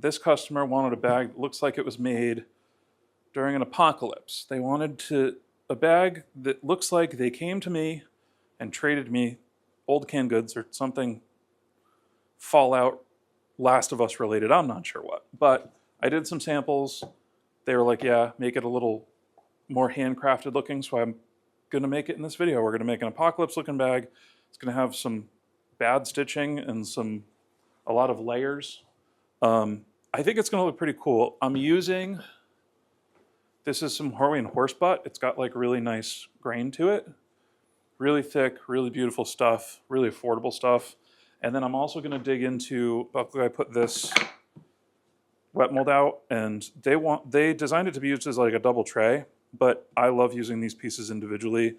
this customer wanted a bag that looks like it was made during an apocalypse. They wanted a bag that looks like they came to me and traded me old canned goods or something Fallout, Last of Us related. I'm not sure what. But I did some samples. They were like, yeah, make it a little more handcrafted looking. So I'm going to make it in this video. We're going to make an apocalypse looking bag. It's going to have some bad stitching and a lot of layers. I think it's going to look pretty cool. I'm using, this is some Hawaiian horse butt. It's got like really nice grain to it. Really thick, really beautiful stuff, really affordable stuff. And then I'm also going to dig into, I put this wet mold out, and they designed it to be used as like a double tray, but I love using these pieces individually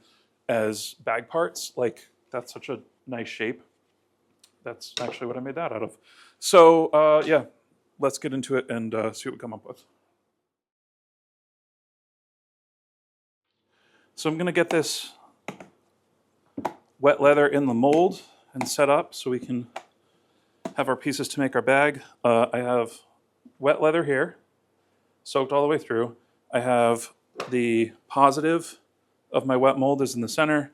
as bag parts. Like, that's such a nice shape. That's actually what I made that out of. So yeah, let's get into it and see what we come up with. So I'm going to get this wet leather in the mold and set up so we can have our pieces to make our bag. I have wet leather here, soaked all the way through. I have the positive of my wet mold is in the center.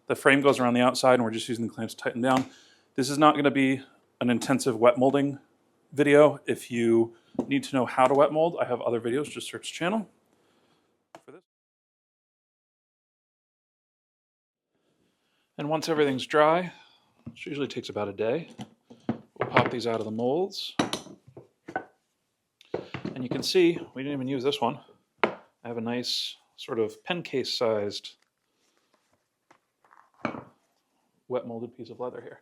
The frame goes around the outside, and we're just using the clamps to tighten down. This is not going to be an intensive wet molding video. If you need to know how to wet mold, I have other videos. Just search the channel for this. And once everything's dry, which usually takes about a day, we'll pop these out of the molds. And you can see, we didn't even use this one. I have a nice sort of pen case sized wet molded piece of leather here.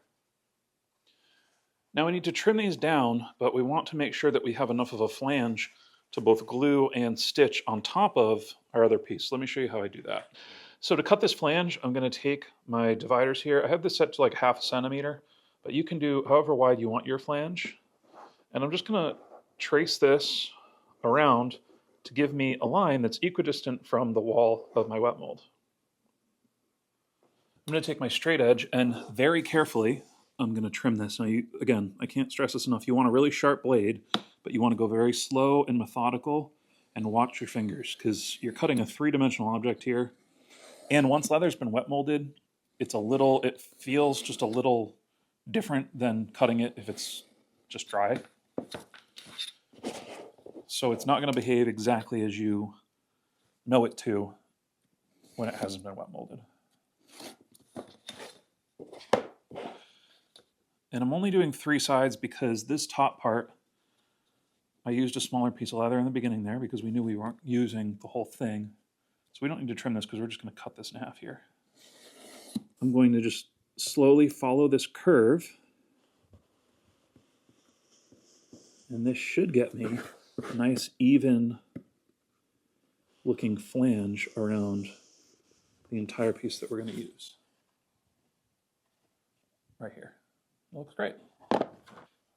Now we need to trim these down, but we want to make sure that we have enough of a flange to both glue and stitch on top of our other piece. Let me show you how I do that. So to cut this flange, I'm going to take my dividers here. I have this set to like 1/2 centimeter, but you can do however wide you want your flange. And I'm just going to trace this around to give me a line that's equidistant from the wall of my wet mold. I'm going to take my straight edge and very carefully, I'm going to trim this. Now, again, I can't stress this enough. You want a really sharp blade, but you want to go very slow and methodical and watch your fingers because you're cutting a 3-dimensional object here. And once leather's been wet molded, it feels just a little different than cutting it if it's just dry. So it's not going to behave exactly as you know it to when it hasn't been wet molded. And I'm only doing 3 sides because this top part, I used a smaller piece of leather in the beginning there because we knew we weren't using the whole thing. So we don't need to trim this because we're just going to cut this in half here. I'm going to just slowly follow this curve. And this should get me a nice even looking flange around the entire piece that we're going to use. Right here. It looks great.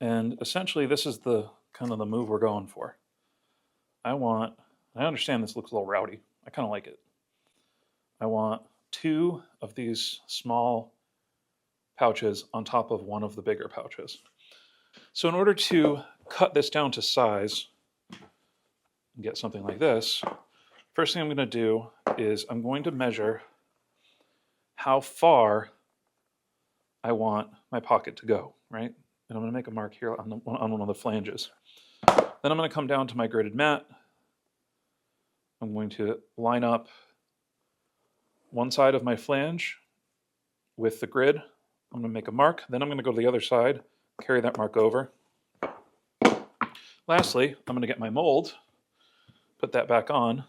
And essentially this is the kind of the move we're going for. I understand this looks a little rowdy. I kind of like it. I want 2 of these small pouches on top of one of the bigger pouches. So in order to cut this down to size and get something like this, first thing I'm going to do is I'm going to measure how far I want my pocket to go, right? And I'm going to make a mark here on one of the flanges. Then I'm going to come down to my gridded mat. I'm going to line up one side of my flange with the grid. I'm going to make a mark. Then I'm going to go to the other side, carry that mark over. Lastly, I'm going to get my mold, put that back on.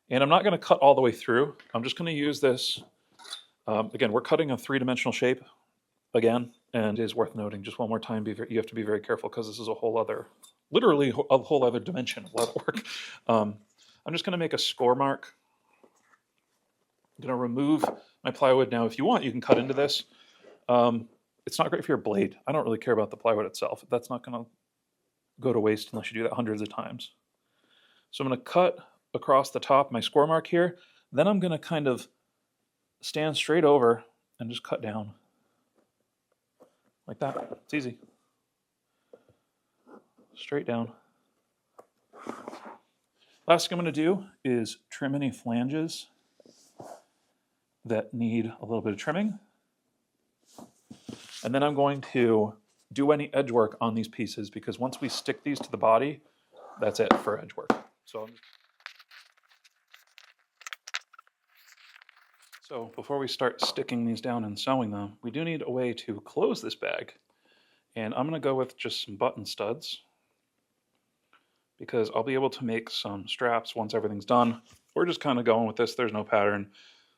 And I'm not going to cut all the way through. I'm just going to use this. Again, we're cutting a 3-dimensional shape again, and it is worth noting just one more time, you have to be very careful because this is a whole other, literally a whole other dimension of leather work. I'm just going to make a score mark. I'm going to remove my plywood. Now, if you want, you can cut into this. It's not great for your blade. I don't really care about the plywood itself. That's not going to go to waste unless you do that hundreds of times. So I'm going to cut across the top my score mark here. Then I'm going to kind of stand straight over and just cut down like that. It's easy. straight down. Last thing I'm going to do is trim any flanges that need a little bit of trimming. And then I'm going to do any edge work on these pieces, because once we stick these to the body, that's it for edge work. So before we start sticking these down and sewing them, we do need a way to close this bag. And I'm going to go with just some button studs, because I'll be able to make some straps once everything's done. We're just kind of going with this. There's no pattern.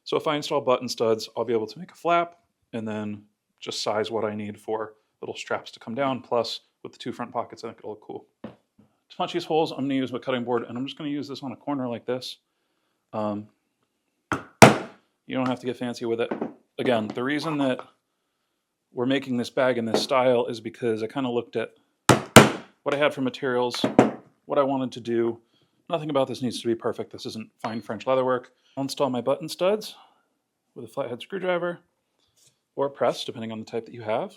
So if I install button studs, I'll be able to make a flap and then just size what I need for little straps to come down. Plus, with the two front pockets, I think it'll look cool. To punch these holes, I'm going to use my cutting board, and I'm just going to use this on a corner like this. You don't have to get fancy with it. Again, the reason that we're making this bag in this style is because I kind of looked at what I had for materials, what I wanted to do. Nothing about this needs to be perfect. This isn't fine French leather work. I'll install my button studs with a flathead screwdriver or press, depending on the type that you have.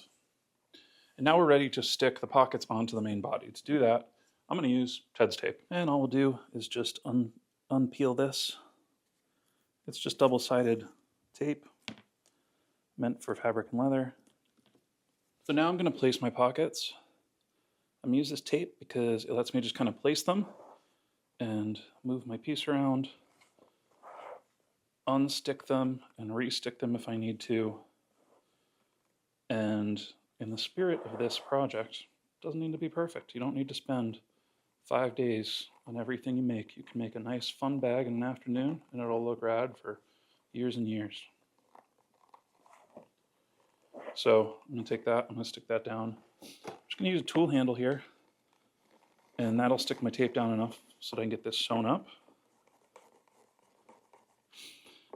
And now we're ready to stick the pockets onto the main body. To do that, I'm going to use Ted's tape. And all we'll do is just unpeel this. It's just double-sided tape meant for fabric and leather. So now I'm going to place my pockets. I'm going to use this tape because it lets me just kind of place them and move my piece around, unstick them and re-stick them if I need to. And in the spirit of this project, it doesn't need to be perfect. You don't need to spend 5 days on everything you make. You can make a nice fun bag in an afternoon and it'll look rad for years and years. So I'm going to take that, I'm going to stick that down. I'm just going to use a tool handle here, and that'll stick my tape down enough so that I can get this sewn up.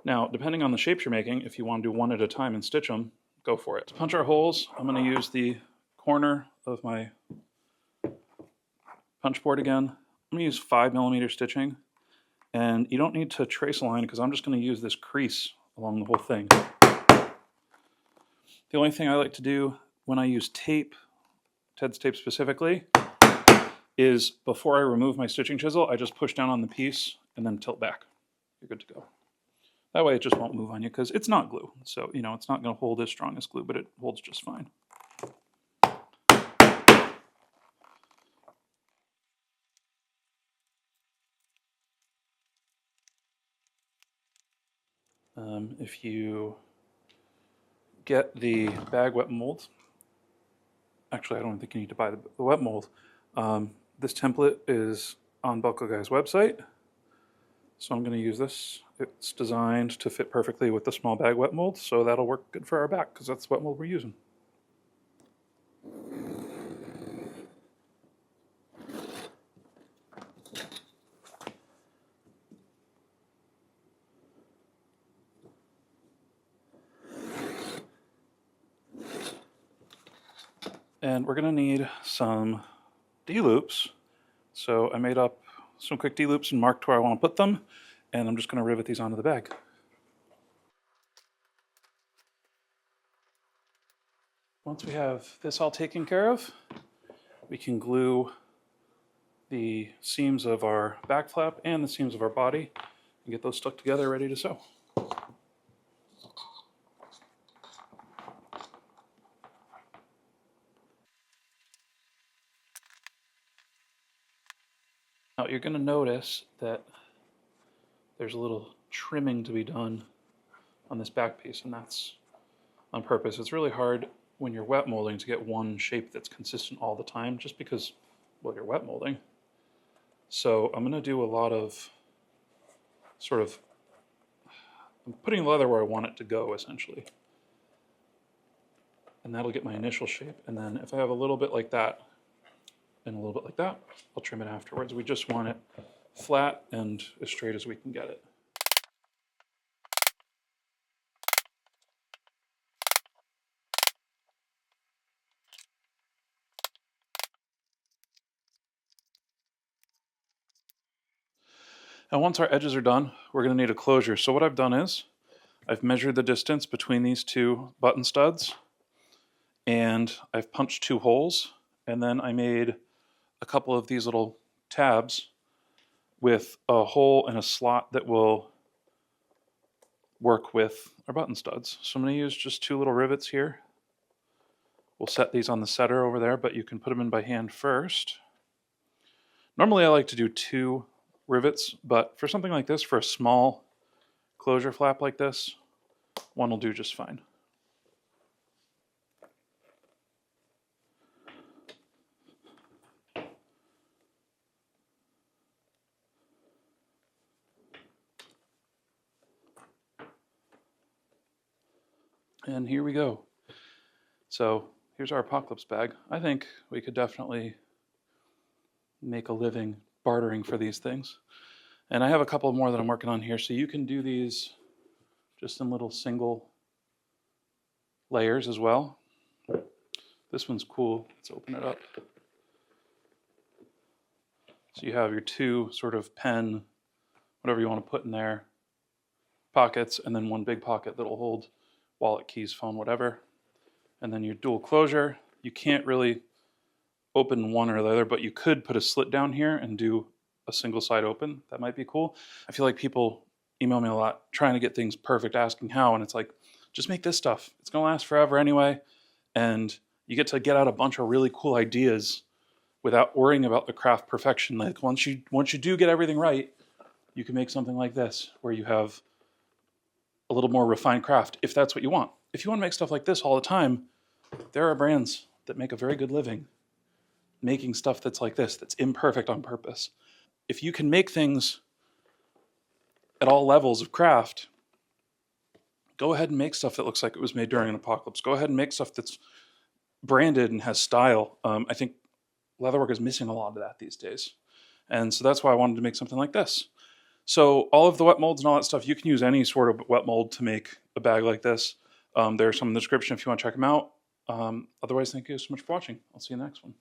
Now, depending on the shapes you're making, if you want to do one at a time and stitch them, go for it. To punch our holes, I'm going to use the corner of my punch board again. I'm going to use 5mm stitching, and you don't need to trace a line because I'm just going to use this crease along the whole thing. The only thing I like to do when I use tape, Ted's tape specifically, is before I remove my stitching chisel, I just push down on the piece and then tilt back. You're good to go. That way it just won't move on you because it's not glue. So, you know, it's not going to hold as strong as glue, but it holds just fine. If you get the bag wet mold, actually I don't think you need to buy the wet mold. This template is on Belko Guy's website, so I'm going to use this. It's designed to fit perfectly with the small bag wet mold, so that'll work good for our back because that's the wet mold we're using. And we're going to need some D-loops. So I made up some quick D-loops and marked where I want to put them, and I'm just going to rivet these onto the bag. Once we have this all taken care of, we can glue the seams of our back flap and the seams of our body and get those stuck together ready to sew. Now you're going to notice that there's a little trimming to be done on this back piece, and that's on purpose. It's really hard when you're wet molding to get one shape that's consistent all the time just because, well, you're wet molding. So I'm going to do a lot of I'm putting leather where I want it to go essentially. And that'll get my initial shape. And then if I have a little bit like that and a little bit like that, I'll trim it afterwards. We just want it flat and as straight as we can get it. And once our edges are done, we're going to need a closure. So what I've done is I've measured the distance between these two button studs, and I've punched 2 holes, and then I made a couple of these little tabs with a hole and a slot that will work with our button studs. So I'm going to use just 2 little rivets here. We'll set these on the setter over there, but you can put them in by hand first. Normally I like to do 2 rivets, but for something like this, for a small closure flap like this, 1 will do just fine. And here we go. So here's our apocalypse bag. I think we could definitely make a living bartering for these things. And I have a couple more that I'm working on here, so you can do these just in little single layers as well. This one's cool. Let's open it up. So you have your 2 sort of pen, whatever you want to put in there, pockets, and then 1 big pocket that'll hold wallet, keys, phone, whatever. And then your dual closure. You can't really open one or the other, but you could put a slit down here and do a single side open. That might be cool. I feel like people email me a lot trying to get things perfect, asking how, and it's like, just make this stuff. It's gonna last forever anyway. And you get to get out a bunch of really cool ideas without worrying about the craft perfection. Like once you do get everything right, you can make something like this where you have a little more refined craft, if that's what you want. If you want to make stuff like this all the time, there are brands that make a very good living making stuff that's like this, that's imperfect on purpose. If you can make things at all levels of craft, go ahead and make stuff that looks like it was made during an apocalypse. Go ahead and make stuff that's branded and has style. I think leatherwork is missing a lot of that these days. And so that's why I wanted to make something like this. So all of the wet molds and all that stuff, you can use any sort of wet mold to make a bag like this. There's some in the description if you want to check them out. Otherwise, thank you so much for watching. I'll see you in the next one.